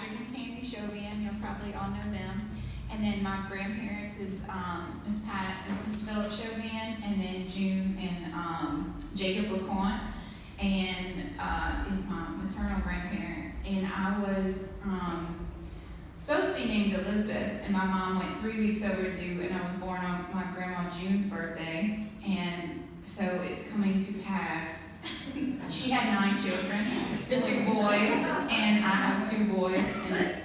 Patrick and Tammy Chauvin. You'll probably all know them. And then my grandparents is Miss Pat and Miss Philip Chauvin, and then June and Jacob LeCointe, and is my maternal grandparents. And I was supposed to be named Elizabeth, and my mom went 3 weeks overdue, and I was born on my grandma June's birthday, and so it's coming to pass. She had 9 children, 2 boys, and I have 2 boys and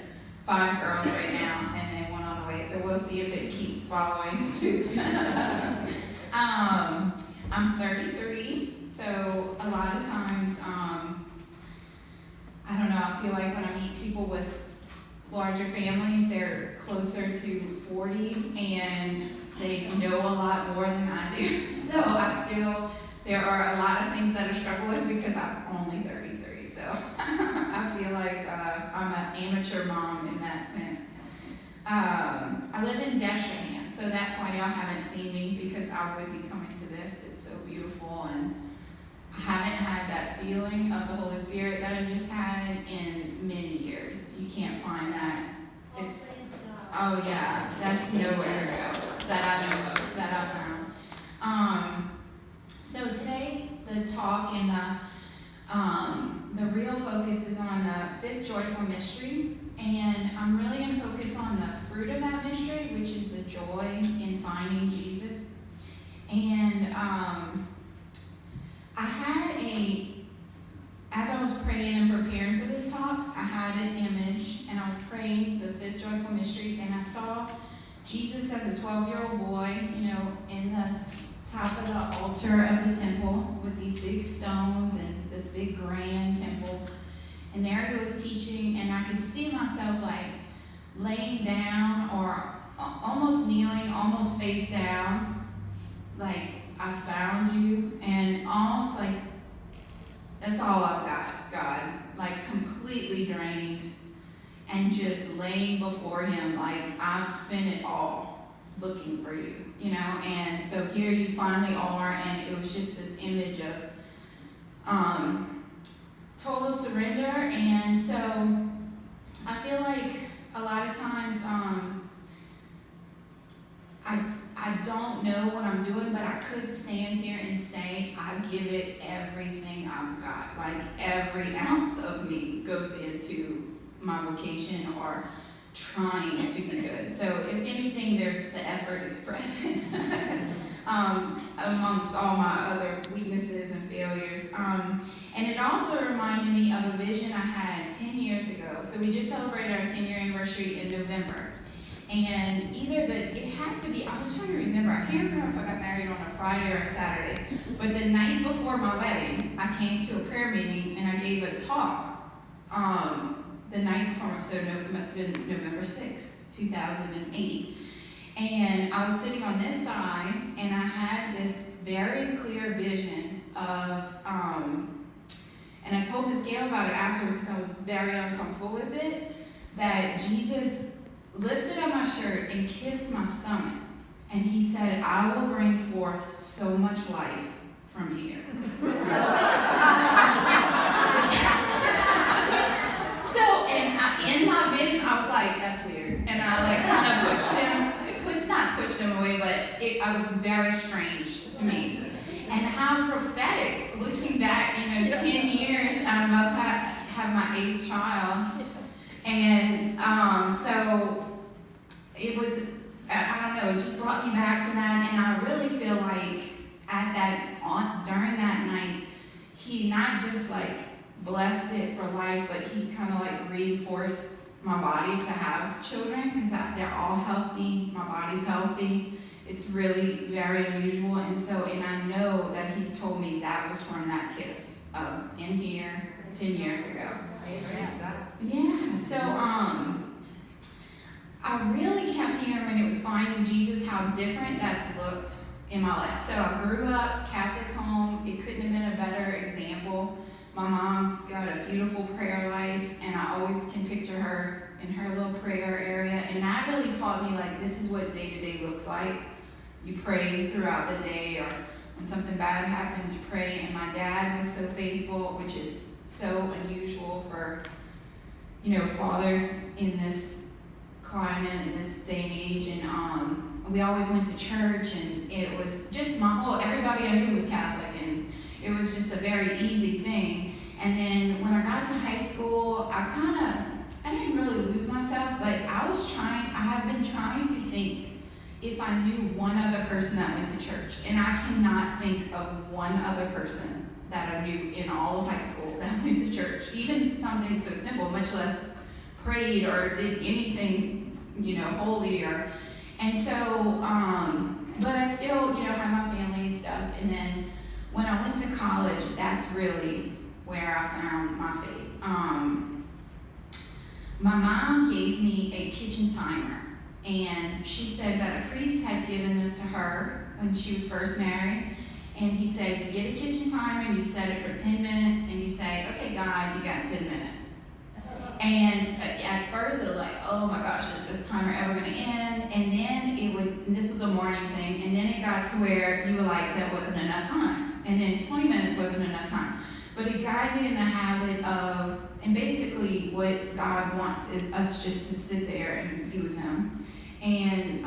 5 girls right now, and then one on the way. So we'll see if it keeps following suit. I'm 33, so a lot of times, I don't know, I feel like when I meet people with larger families, they're closer to 40, and they know a lot more than I do. So there are a lot of things that I struggle with because I'm only 33. So I feel like I'm an amateur mom in that sense. I live in Deshaun, so that's why y'all haven't seen me, because I would be coming to this. It's so beautiful, and I haven't had that feeling of the Holy Spirit that I just had in many years. You can't find that. It's, oh yeah, that's nowhere else that I know of, that I found. So today, the talk and the real focus is on the 5th joyful mystery, and I'm really going to focus on the fruit of that mystery, which is the joy in finding Jesus. And as I was praying and preparing for this talk, I had an image, and I was praying the 5th joyful mystery, and I saw Jesus as a 12-year-old boy, in the top of the altar of the temple with these big stones and this big grand temple. And there he was teaching, and I could see myself like laying down or almost kneeling, almost face down, like, I found you, and almost like, that's all I've got, God, like completely drained, and just laying before him like I've spent it all looking for you, and so here you finally are, and it was just this image of total surrender. And so I feel like a lot of times I don't know what I'm doing, but I could stand here and say I give it everything I've got. Like every ounce of me goes into my vocation or trying to be good. So if anything, the effort is present amongst all my other weaknesses and failures. And it also reminded me of a vision I had 10 years ago. So we just celebrated our 10-year anniversary in November. And it had to be, I was trying to remember, I can't remember if I got married on a Friday or a Saturday, but the night before my wedding, I came to a prayer meeting and I gave a talk the night before, so it must have been November 6th, 2008. And I was sitting on this side, and I had this very clear vision of, and I told Miss Gail about it after because I was very uncomfortable with it, that Jesus lifted up my shirt and kissed my stomach, and he said, I will bring forth so much life from here. So, and in my vision, I was like, that's weird. And I kind of pushed him, not pushed him away, but I was very strange to me. And how prophetic, looking back, 10 years, I'm about to have my 8th child. And so it was, I don't know, it just brought me back to that. And I really feel like during that night, he not just blessed it for life, but he kind of reinforced my body to have children because they're all healthy. My body's healthy. It's really very unusual. And I know that he's told me that was from that kiss in here 10 years ago. Yeah, so I really kept hearing when it was finding Jesus how different that's looked in my life. So I grew up Catholic home. It couldn't have been a better example. My mom's got a beautiful prayer life, and I always can picture her in her little prayer area. And that really taught me this is what day-to-day looks like. You pray throughout the day, or when something bad happens, you pray. And my dad was so faithful, which is so unusual for fathers in this climate, in this day and age, and we always went to church, and it was just everybody I knew was Catholic, and it was just a very easy thing. And then when I got to high school, I didn't really lose myself, but I have been trying to think if I knew one other person that went to church, and I cannot think of one other person that I knew in all of high school that went to church, even something so simple, much less prayed or did anything, holy and so, but I still, have my family and stuff. And then when I went to college, that's really where I found my faith. My mom gave me a kitchen timer, and she said that a priest had given this to her when she was first married. And he said, you get a kitchen timer and you set it for 10 minutes, and you say, okay, God, you got 10 minutes. And at first it was like, oh my gosh, is this timer ever going to end? And then and this was a morning thing, and then it got to where you were like, that wasn't enough time. And then 20 minutes wasn't enough time. But it got you in the habit of, and basically what God wants is us just to sit there and be with him. And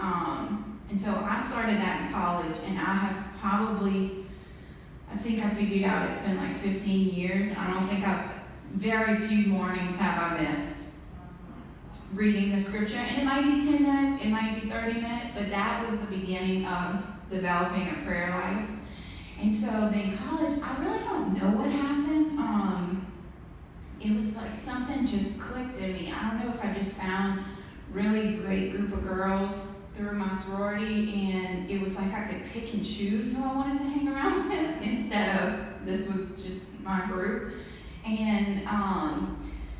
so I started that in college, and I have I think I figured out it's been like 15 years. I don't think very few mornings have I missed reading the scripture. And it might be 10 minutes, it might be 30 minutes, but that was the beginning of developing a prayer life. And so then college, I really don't know what happened. It was like something just clicked in me. I don't know if I just found really great group of girls through my sorority, and it was like I could pick and choose who I wanted to hang around with instead of this was just my group. And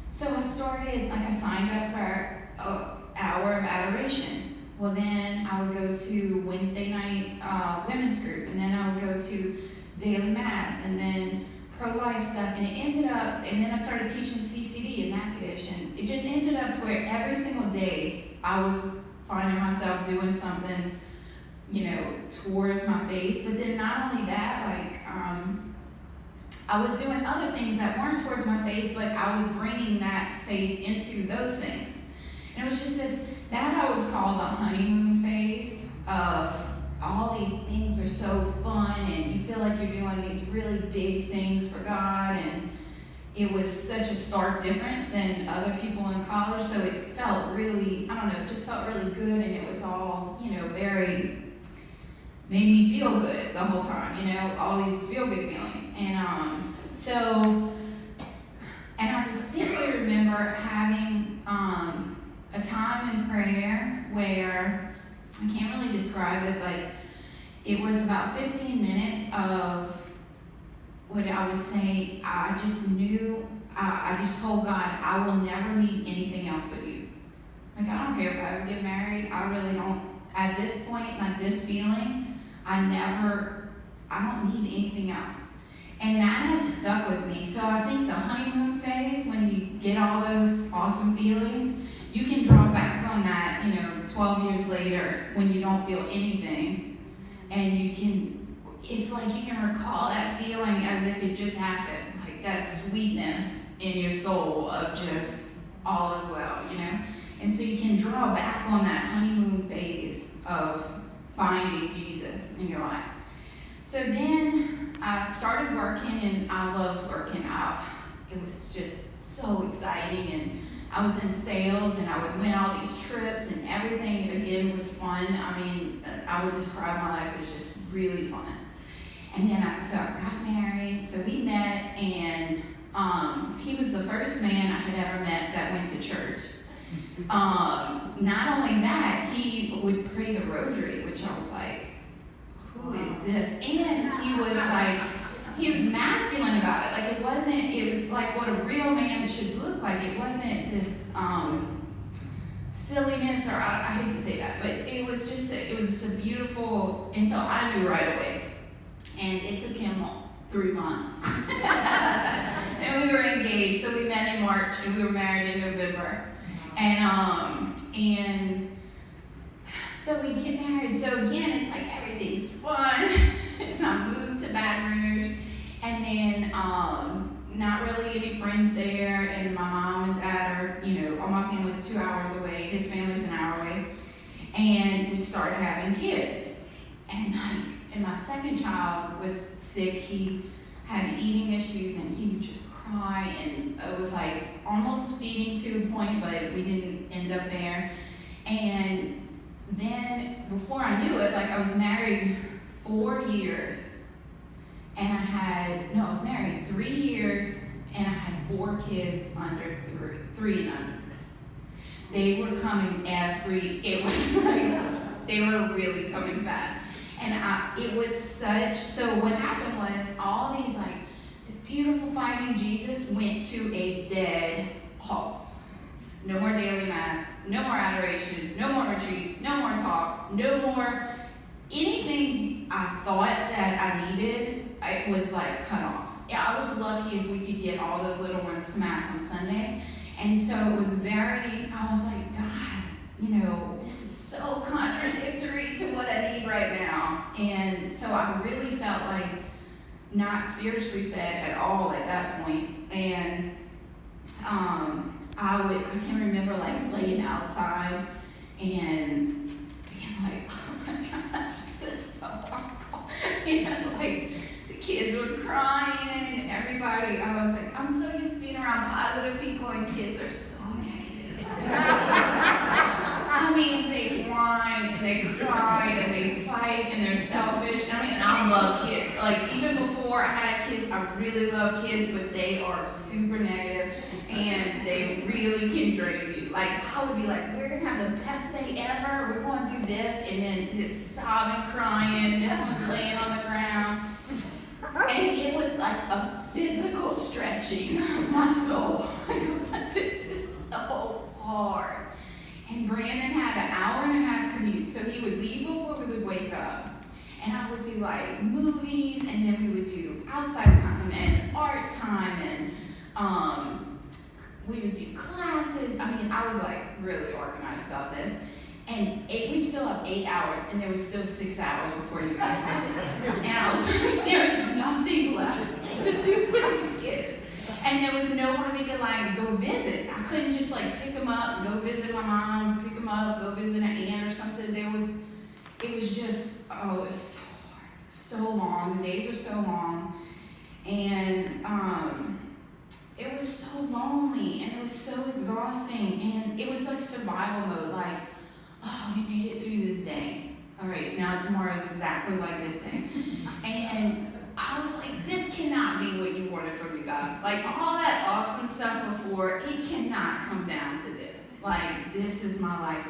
so I started, I signed up for an hour of adoration. Well, then I would go to Wednesday night women's group, and then I would go to daily mass, and then pro-life stuff, and it ended up, and then I started teaching CCD and Nakadish, and it just ended up to where every single day I was finding myself doing something, towards my faith. But then not only that, I was doing other things that weren't towards my faith, but I was bringing that faith into those things. And it was just that I would call the honeymoon phase of all these things are so fun, and you feel like you're doing these really big things for God, and it was such a stark difference than other people in college, so it felt really, it just felt really good, and it was all, made me feel good the whole time, all these feel-good feelings. And I distinctly remember having a time in prayer where, I can't really describe it, but it was about 15 minutes of what I would say, I just knew, I just told God, I will never need anything else but you. I don't care if I ever get married, I really don't, at this point, this feeling, I don't need anything else. And that has stuck with me. So I think the honeymoon phase, when you get all those awesome feelings, you can draw back on that, 12 years later when you don't feel anything. And it's like you can recall that feeling as if it just happened, like that sweetness in your soul of just all is well, And so you can draw back on that honeymoon phase of finding Jesus in your life. So then I started working, and I loved working out. It was just so exciting, and I was in sales, and I would win all these trips, and everything, again, was fun. I would describe my life as just really fun. And then I got married, so we met, and he was the first man I had ever met that went to church. Not only that, he would pray the rosary, which I was like, who is this? And he was masculine about it. It was like what a real man should look like. It wasn't this silliness, or I hate to say that, but it was just a beautiful, and so I knew right away. And it took him 3 months. And we were engaged, so we met in March, and we were married in November. And so we get married. So again, it's like everything's fun. And I moved to Baton Rouge, and then not really any friends there, and my mom and dad are, all my family's 2 hours away, his family's an hour away, and we started having kids. And my second child was sick. He had eating issues, and he would just cry, and it was like almost feeding to a point, but we didn't end up there. And then before I knew it, I was married 4 years, and I was married 3 years, and I had 4 kids under 3 and under. They were coming it was like, they were really coming fast. And it was so what happened was all these this beautiful finding Jesus went to a dead halt. No more daily mass, no more adoration, no more retreats, no more talks, no more anything I thought that I needed. It was cut off. Yeah, I was lucky if we could get all those little ones to mass on Sunday. And so it was I was like, God, this is so contradictory to what I need right now. And so I really felt not spiritually fed at all at that point. And I can remember laying outside and being like, oh my gosh, this is so horrible. The kids were crying, everybody. I was like, I'm so used to being around positive people, and kids are so negative. I mean, they whine and they cry and they fight and they're selfish. I love kids. Even before I had kids, I really love kids, but they are super negative and they really can drain you. I would be we're gonna have the best day ever. We're going to do this, and then just sobbing, crying. This one's laying on the ground. And it was a physical stretching of my soul. I was like, this is so hard. And Brandon had an hour and a half commute, so he would leave before we would wake up. And I would do movies, and then we would do outside time and art time, and we would do classes. I was really organized about this. And we'd fill up 8 hours, and there was still 6 hours before you got home. And I was there's nothing left to do with these kids. And there was nobody to go visit. I couldn't just pick them up, go visit my mom, pick them up, go visit an aunt or something. It was just, it was so hard, so long. The days were so long. And it was so lonely, and it was so exhausting. And it was survival mode, oh, we made it through this day. All right, now tomorrow's exactly like this day. And I was like, this cannot be what you wanted from me, God. All that awesome stuff before, it cannot come down to this. This is my life.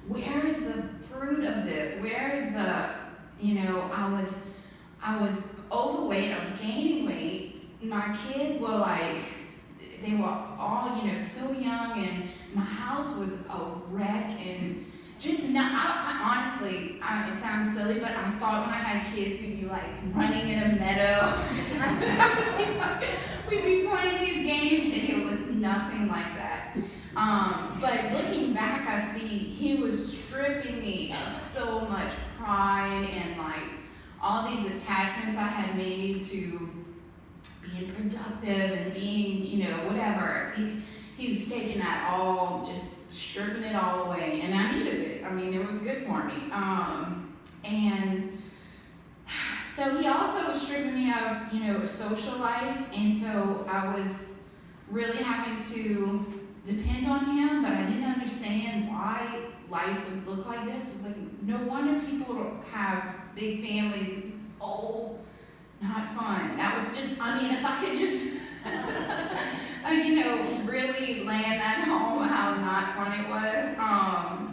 Where is the fruit of this? Where is I was overweight. I was gaining weight. My kids were they were all, so young, and my house was a wreck, and just not, I honestly, it sounds silly, but I thought when I had kids, we'd be running in a meadow. We'd be playing these games, and it was nothing like that. But looking back, I see he was stripping me of so much pride and all these attachments I had made to being productive and being, whatever. He was taking that all, just stripping it all away, and I needed it. It was good for me. And so he also was stripping me of, social life, and so I was really having to depend on him, but I didn't understand why life would look like this. It was no wonder people have big families. It's so not fun. That was just, if I could just, really land that home, how not fun it was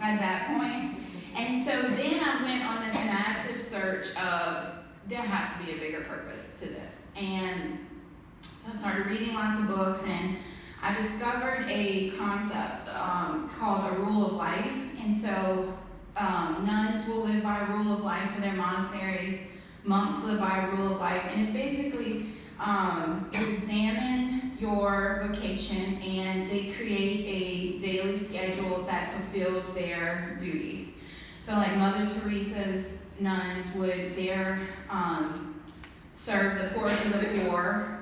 at that point. And so then I went on this massive search of, there has to be a bigger purpose to this. And so I started reading lots of books, and I discovered a concept called a rule of life. And so nuns will live by a rule of life for their monasteries. Monks live by a rule of life. And it's basically, you examine your vocation, and they create a daily schedule that fulfills their duties. So Mother Teresa's nuns would serve the poorest of the poor,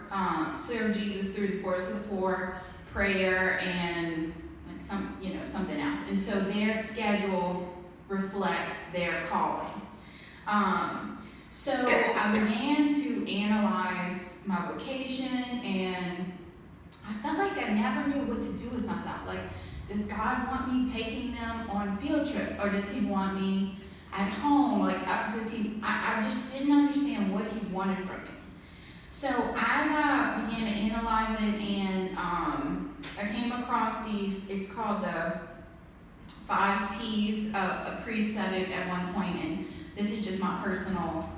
serve Jesus through the poorest of the poor, prayer and something else. And so their schedule reflects their calling. So I began to analyze my vocation, and I felt like I never knew what to do with myself. Like, does God want me taking them on field trips, or does he want me at home? Like, I just didn't understand what he wanted from me. So as I began to analyze it, and I came across these, it's called the 5 P's. A priest said it at one point, and this is just my personal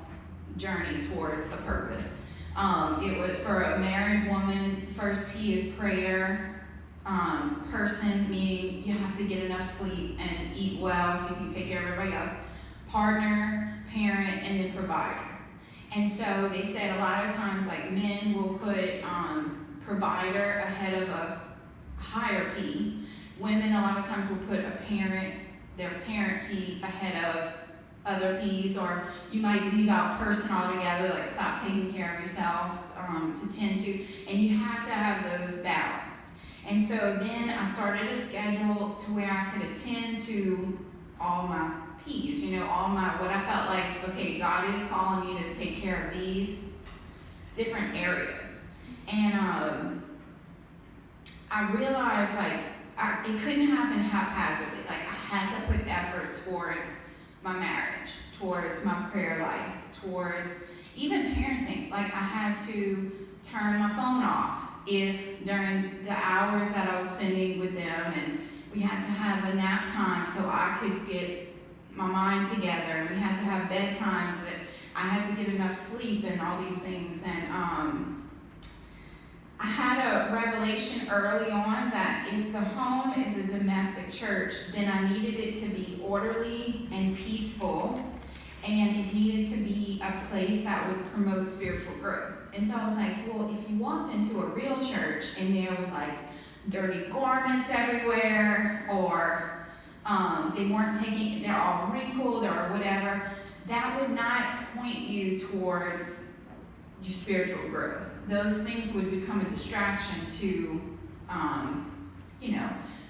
journey towards a purpose. It was for a married woman. First P is prayer. Person, meaning you have to get enough sleep and eat well so you can take care of everybody else. Partner, parent, and then provider. And so they said a lot of times, like, men will put provider ahead of a higher P. Women a lot of times will put their parent P ahead of other P's, or you might leave out person altogether, like stop taking care of yourself to tend to, and you have to have those balanced. And so then I started a schedule to where I could attend to all my P's, all my, what I felt like, okay, God is calling me to take care of these different areas. And I realized, like, it couldn't happen haphazardly. Like, I had to put effort towards my marriage, towards my prayer life, towards even parenting. Like, I had to turn my phone off if during the hours that I was spending with them, and we had to have a nap time so I could get my mind together, and we had to have bedtimes that I had to get enough sleep and all these things. And I had a revelation early on that if the home is a domestic church, then I needed it to be orderly and peaceful, and it needed to be a place that would promote spiritual growth. And so I was like, well, if you walked into a real church and there was like dirty garments everywhere, or they're all wrinkled or whatever, that would not point you towards your spiritual growth. Those things would become a distraction to,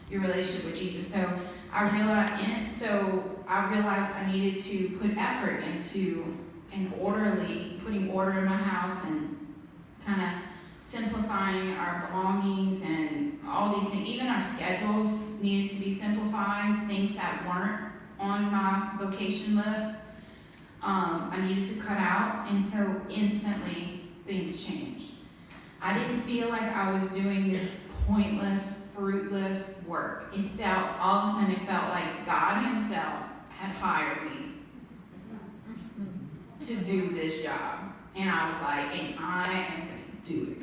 your relationship with Jesus. So I realized I needed to put effort into putting order in my house, and kind of simplifying our belongings and all these things. Even our schedules needed to be simplified, things that weren't on my vocation list. I needed to cut out, and so instantly things changed. I didn't feel like I was doing this pointless, fruitless work. All of a sudden it felt like God himself had hired me to do this job. And I was like, and I am going to do it.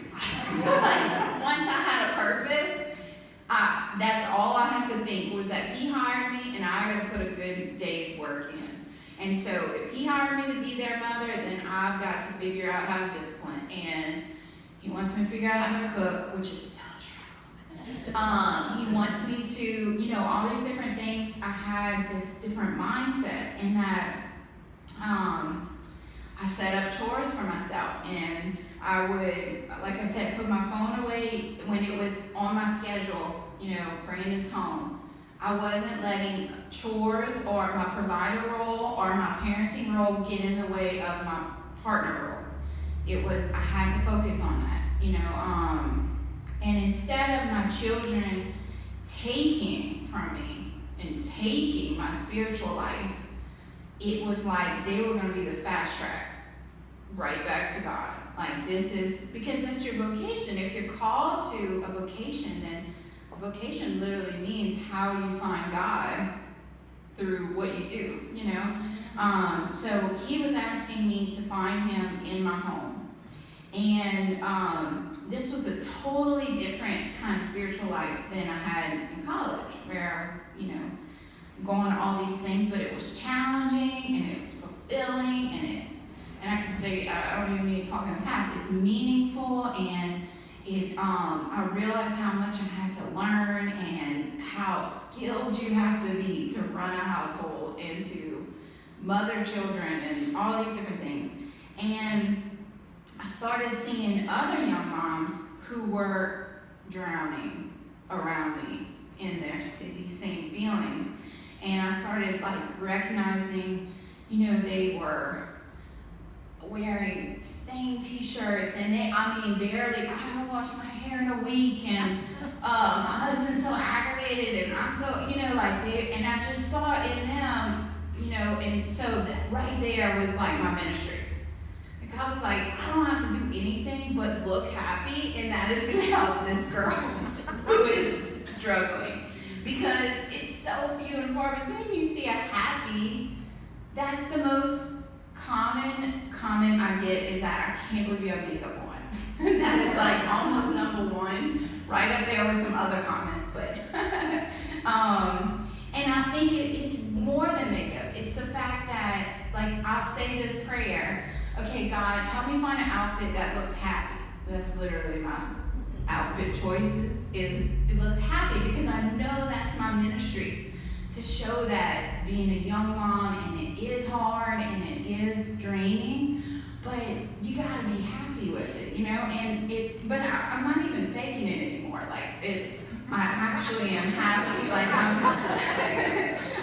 Like, once I had a purpose, that's all I had to think was that he hired me, and I got to put a good day's work in. And so if he hired me to be their mother, then I've got to figure out how to discipline. And he wants me to figure out how to cook, which is still a struggle. He wants me to, all these different things. I had this different mindset in that I set up chores for myself, and I would, like I said, put my phone away when it was on my schedule. Brandon's home. I wasn't letting chores or my provider role or my parenting role get in the way of my partner role. It was, I had to focus on that, and instead of my children taking from me and taking my spiritual life, it was like they were going to be the fast track right back to God. Like, this is, because that's your vocation. If you're called to a vocation, then a vocation literally means how you find God through what you do, So he was asking me to find him in my home. And this was a totally different kind of spiritual life than I had in college, where I was, going to all these things, but it was challenging, and it was fulfilling, and I can say, I don't even need to talk in the past, it's meaningful, and I realized how much I had to learn and how skilled you have to be to run a household and to mother children and all these different things. And I started seeing other young moms who were drowning around me in these same feelings. And I started like recognizing, they were wearing stained t-shirts, and barely, I haven't washed my hair in a week, and my husband's so aggravated, and I'm so, and I just saw it in them, and so that right there was like my ministry. Like I was like, I don't have to do anything but look happy, and that is gonna help this girl who is struggling. Because it's so few and far between you see a happy, that's the most common comment I get is that I can't believe you have makeup on. That is like almost number one, right up there with some other comments. But and I think it's more than makeup. It's the fact that, like, I'll say this prayer, okay, God, help me find an outfit that looks happy. That's literally my outfit choices, is it looks happy, because I know that's my ministry, to show that being a young mom, and it is hard and it is draining, but you gotta be happy with it, but I'm not even faking it anymore. Like, I actually am happy. Like,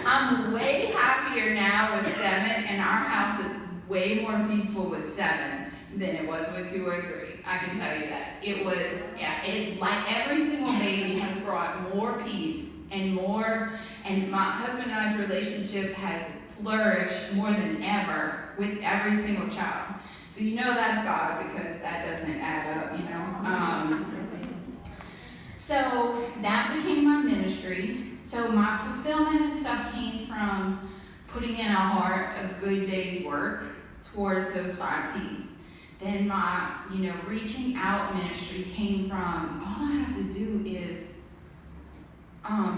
I'm way happier now with 7, and our house is way more peaceful with 7 than it was with 2 or 3. I can tell you that. It was, like every single baby has brought more peace and more, and my husband and I's relationship has flourished more than ever with every single child. So that's God, because that doesn't add up, So that became my ministry. So my fulfillment and stuff came from putting in a good day's work towards those 5 P's. Then my, reaching out ministry came from, all I have to do is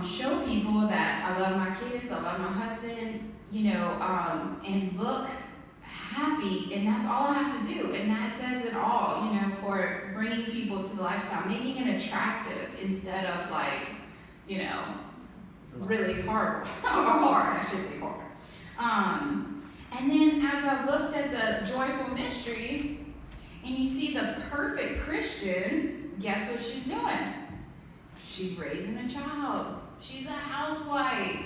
show people that I love my kids, I love my husband, and look happy, and that's all I have to do, and that says it all, for bringing people to the lifestyle, making it attractive instead of like, really horrible, or hard, I should say hard. And then as I looked at the joyful mysteries, and you see the perfect Christian, guess what she's doing? She's raising a child. She's a housewife,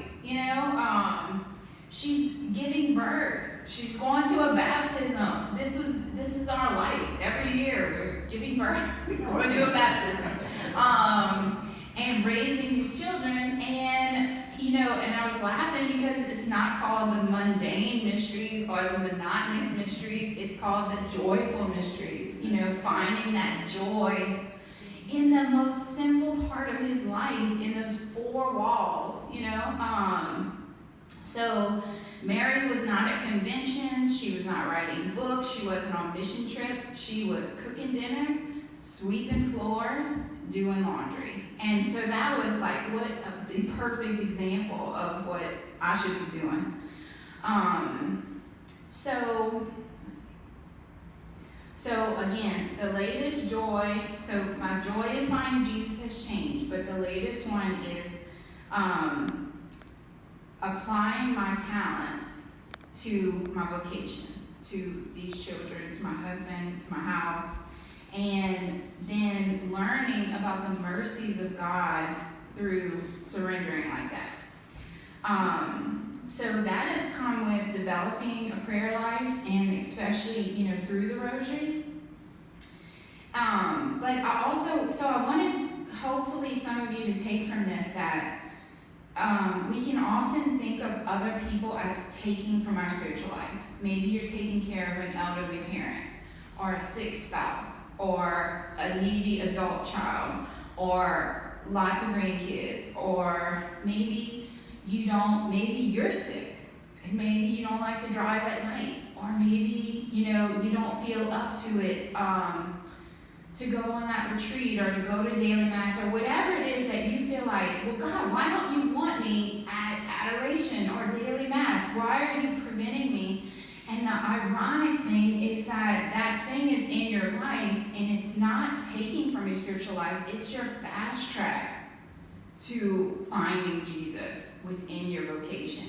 she's giving birth. She's going to a baptism. This is our life. Every year we're giving birth, we're going to a baptism. And raising these children, and I was laughing because it's not called the mundane mysteries or the monotonous mysteries. It's called the joyful mysteries. Finding that joy in the most simple part of his life, in those 4 walls. So Mary was not at conventions. She was not writing books. She wasn't on mission trips. She was cooking dinner, sweeping floors, doing laundry. And so that was like the perfect example of what I should be doing. So again, the latest joy, so my joy in finding Jesus has changed, but the latest one is applying my talents to my vocation, to these children, to my husband, to my house, and then learning about the mercies of God through surrendering like that. So that has come with developing a prayer life, and especially, through the rosary. But I wanted, hopefully, some of you to take from this that we can often think of other people as taking from our spiritual life. Maybe you're taking care of an elderly parent, or a sick spouse, or a needy adult child, or lots of grandkids, or maybe you're sick, and maybe you don't like to drive at night, or maybe, you don't feel up to it to go on that retreat, or to go to daily mass, or whatever it is that you feel like, well, God, why don't you want me at adoration or daily mass? Why are you preventing me? And the ironic thing is that thing is in your life, and it's not taking from your spiritual life, it's your fast track to finding Jesus within your vocation.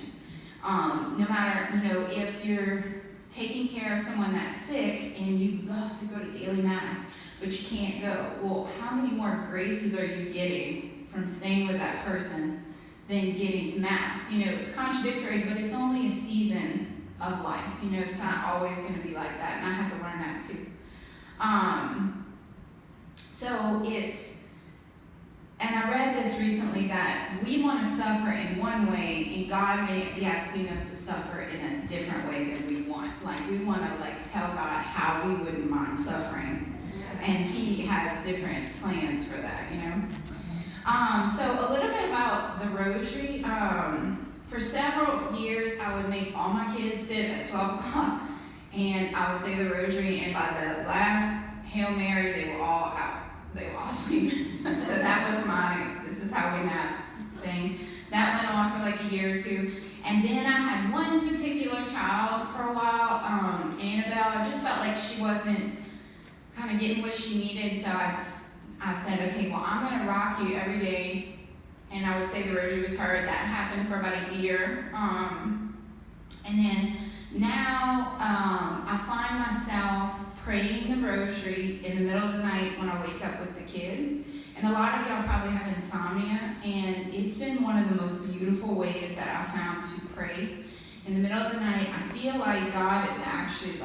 No matter, if you're taking care of someone that's sick and you love to go to daily mass, but you can't go. Well, how many more graces are you getting from staying with that person than getting to Mass? You know, it's contradictory, but it's only a season of life. You know, it's not always going to be like that, and I had to learn that too. And I read this recently that we want to suffer in one way, and God may be asking us to suffer in a different way than we want. Like, we want to tell God how we wouldn't mind suffering, and He has different plans for that, you know. So a little bit about the rosary. For several years, I would make all my kids sit at 12 o'clock, and I would say the rosary, and by the last Hail Mary, they were all out. They were all sleeping. So that was this is how we nap thing. That went on for a year or two. And then I had one particular child for a while, Annabelle. I just felt like she wasn't kind of getting what she needed. So I said, okay, well, I'm going to rock you every day. And I would say the rosary with her. That happened for about a year. And then now I find myself praying the rosary in the middle of the night when I wake up with the kids. And a lot of y'all probably have insomnia, and it's been one of the most beautiful ways that I found to pray. In the middle of the night, I feel like God is actually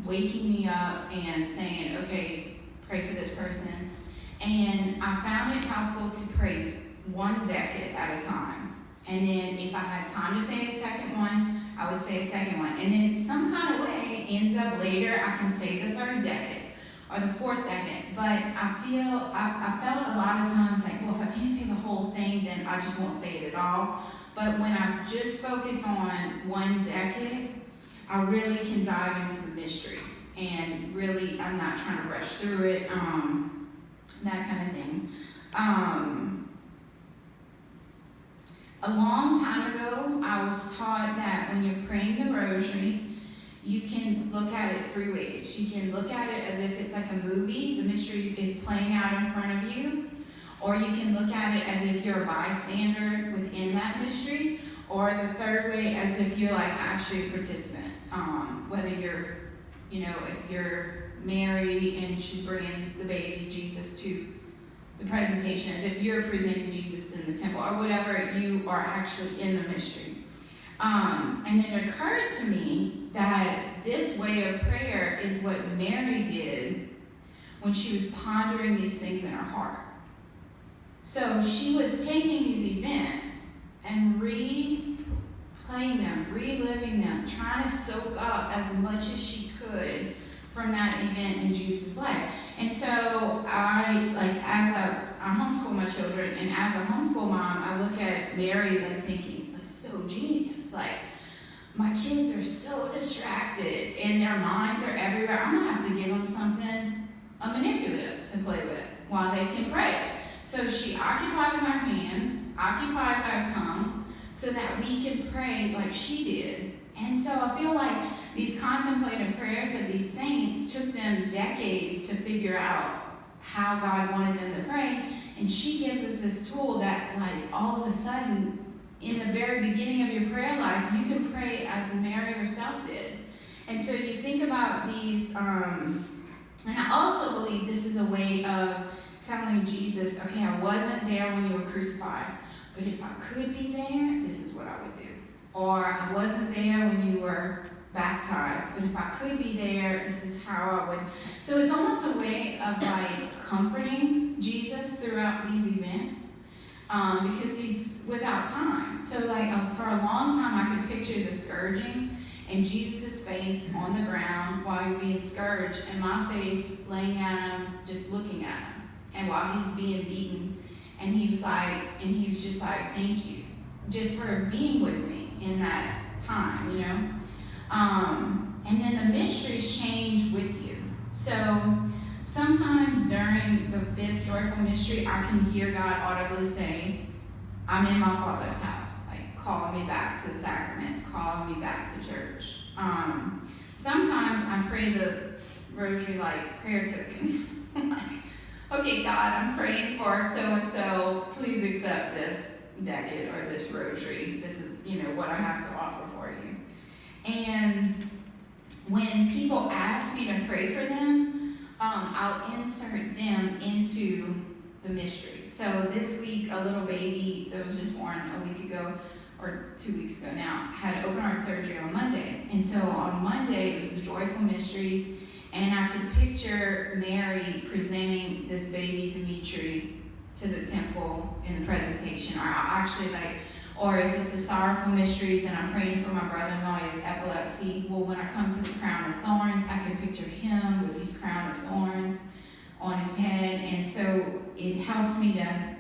waking me up and saying, okay, pray for this person. And I found it helpful to pray one decade at a time. And then if I had time to say a second one, I would say a second one. And then some kind of way ends up later, I can say the third decade or the fourth decade. But I felt a lot of times well, if I can't say the whole thing, then I just won't say it at all. But when I just focus on one decade, I really can dive into the mystery. And really, I'm not trying to rush through it, that kind of thing. A long time ago, I was taught that when you're praying the rosary, you can look at it three ways. You can look at it as if it's like a movie, the mystery is playing out in front of you, or you can look at it as if you're a bystander within that mystery, or the third way, as if you're actually a participant. Whether you're, if you're Mary and she's bringing the baby Jesus to the presentation, as if you're presenting Jesus in the temple, or whatever, you are actually in the mystery. And it occurred to me that this way of prayer is what Mary did when she was pondering these things in her heart. So she was taking these events and replaying them, reliving them, trying to soak up as much as she could from that event in Jesus' life. And so I homeschool my children, and as a homeschool mom, I look at Mary thinking, so genius. My kids are so distracted and their minds are everywhere. I'm gonna have to give them something manipulative to play with while they can pray. So she occupies our hands, occupies our tongue, so that we can pray like she did. And so I feel like these contemplative prayers of these saints took them decades to figure out how God wanted them to pray. And she gives us this tool that all of a sudden, in the very beginning of your prayer life, you can pray as Mary herself did. And so you think about these, and I also believe this is a way of telling Jesus, okay, I wasn't there when you were crucified, but if I could be there, this is what I would do. Or I wasn't there when you were baptized, but if I could be there, this is how I would. So it's almost a way of comforting Jesus throughout these events, because he's without time. So for a long time, I could picture the scourging and Jesus' face on the ground while he's being scourged, and my face laying at him, just looking at him, and while he's being beaten. And he was just thank you, just for being with me in that time, And then the mysteries change with you. So sometimes during the fifth joyful mystery, I can hear God audibly say, I'm in my Father's house, calling me back to the sacraments, calling me back to church. Sometimes I pray the rosary prayer tokens. Okay, God, I'm praying for so-and-so. Please accept this decade or this rosary. This is, what I have to offer for you. And when people ask me to pray for them, I'll insert them into the mystery. So this week, a little baby that was just born a week ago, or 2 weeks ago now, had open heart surgery on Monday. And so on Monday, it was the Joyful Mysteries, and I could picture Mary presenting this baby Dimitri to the temple in the presentation, or actually or if it's the Sorrowful Mysteries and I'm praying for my brother-in-law, he has epilepsy, well, when I come to the crown of thorns, I can picture him with these crown of thorns on his head. And so it helps me to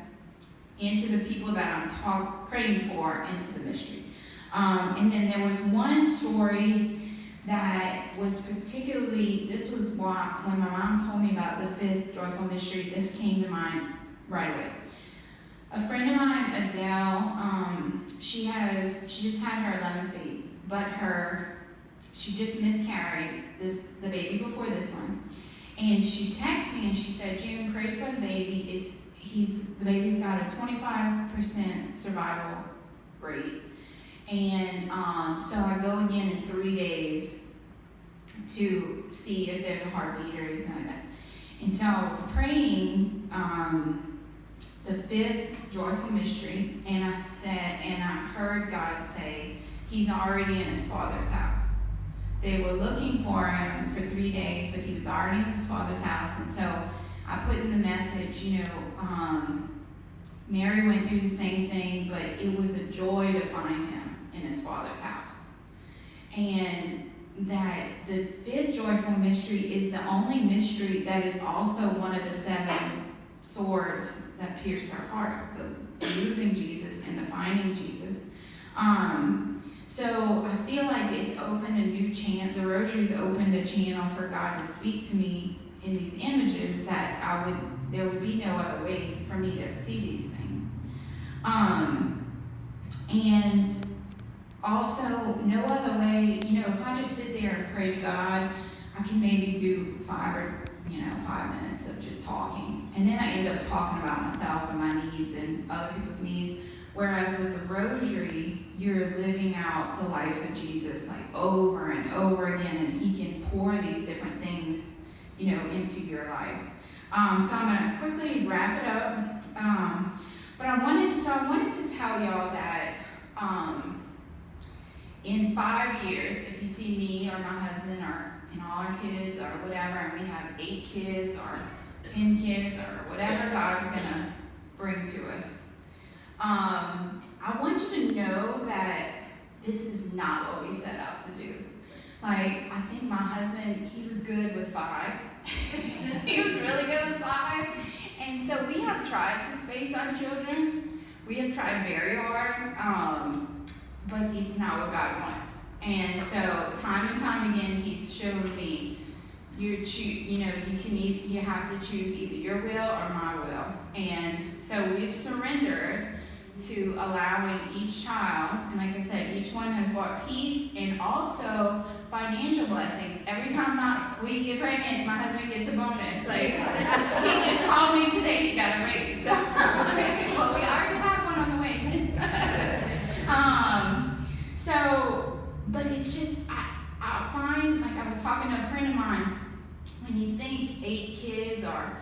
enter the people that I'm praying for into the mystery. And then there was one story that was particularly, this was why, when my mom told me about the 5th Joyful Mystery, this came to mind right away. A friend of mine, Adele, she just had her 11th baby, but she just miscarried the baby before this one. And she texted me and she said, June, pray for the baby. The baby's got a 25% survival rate. And so I go again in 3 days to see if there's a heartbeat or anything like that. And so I was praying the 5th Joyful Mystery, and I heard God say, he's already in his Father's house. They were looking for him for 3 days, but he was already in his Father's house. And so I put in the message, Mary went through the same thing, but it was a joy to find him in his Father's house. And that the 5th Joyful Mystery is the only mystery that is also one of the 7 swords that pierced her heart, the losing Jesus and the finding Jesus. So I feel like it's opened a new channel, the Rosary's opened a channel for God to speak to me in these images that there would be no other way for me to see these things. And also, no other way, if I just sit there and pray to God, I can maybe do 5 minutes of just talking. And then I end up talking about myself and my needs and other people's needs. Whereas with the Rosary, you're living out the life of Jesus like over and over again, and he can pour these different things, into your life. So I'm going to quickly wrap it up. But I wanted to tell y'all that in 5 years, if you see me or my husband or all our kids or whatever, and we have 8 kids or 10 kids or whatever God's going to bring to us, I want you to know that this is not what we set out to do. I think my husband, he was good with 5. He was really good with 5. And so we have tried to space our children. We have tried very hard, but it's not what God wants. And so time and time again, he's shown me, you have to choose either your will or my will. And so we've surrendered to allowing each child, and like I said, each one has brought peace and also financial blessings. Every time we get pregnant, my husband gets a bonus. He just called me today, he got a raise. So, well, we already have one on the way. But it's just, I find, I was talking to a friend of mine, when you think 8 kids or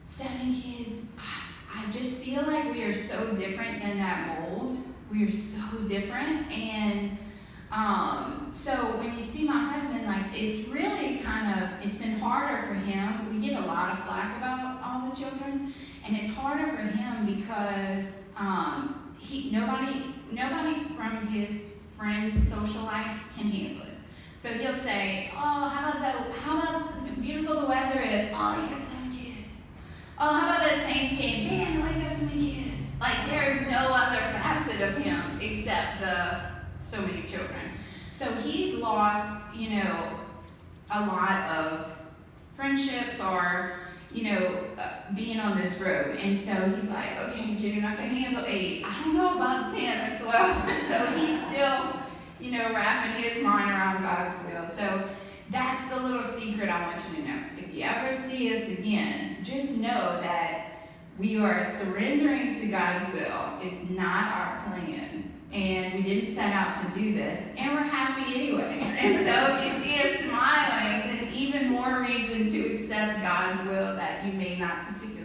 7 kids, I just feel like we are so different than that mold. We are so different. And so when you see my husband, it's really it's been harder for him. We get a lot of flack about all the children. And it's harder for him because nobody from his friend's social life can handle it. So he'll say, oh, how about beautiful the weather is? Oh, you got 7 kids. Oh, how about that Saints game? Man, why you got so many kids? There is no other facet of him except so many children. So he's lost, a lot of friendships or, being on this road. And so he's like, okay, June, I can handle 8. I don't know about 10 as well. So he's still, wrapping his mind around God's will. So that's the little secret I want you to know. If you ever see us again, just know that we are surrendering to God's will. It's not our plan. And we didn't set out to do this. And we're happy anyway. And so if you see us smiling, then even even more reason to accept God's will that you may not particularly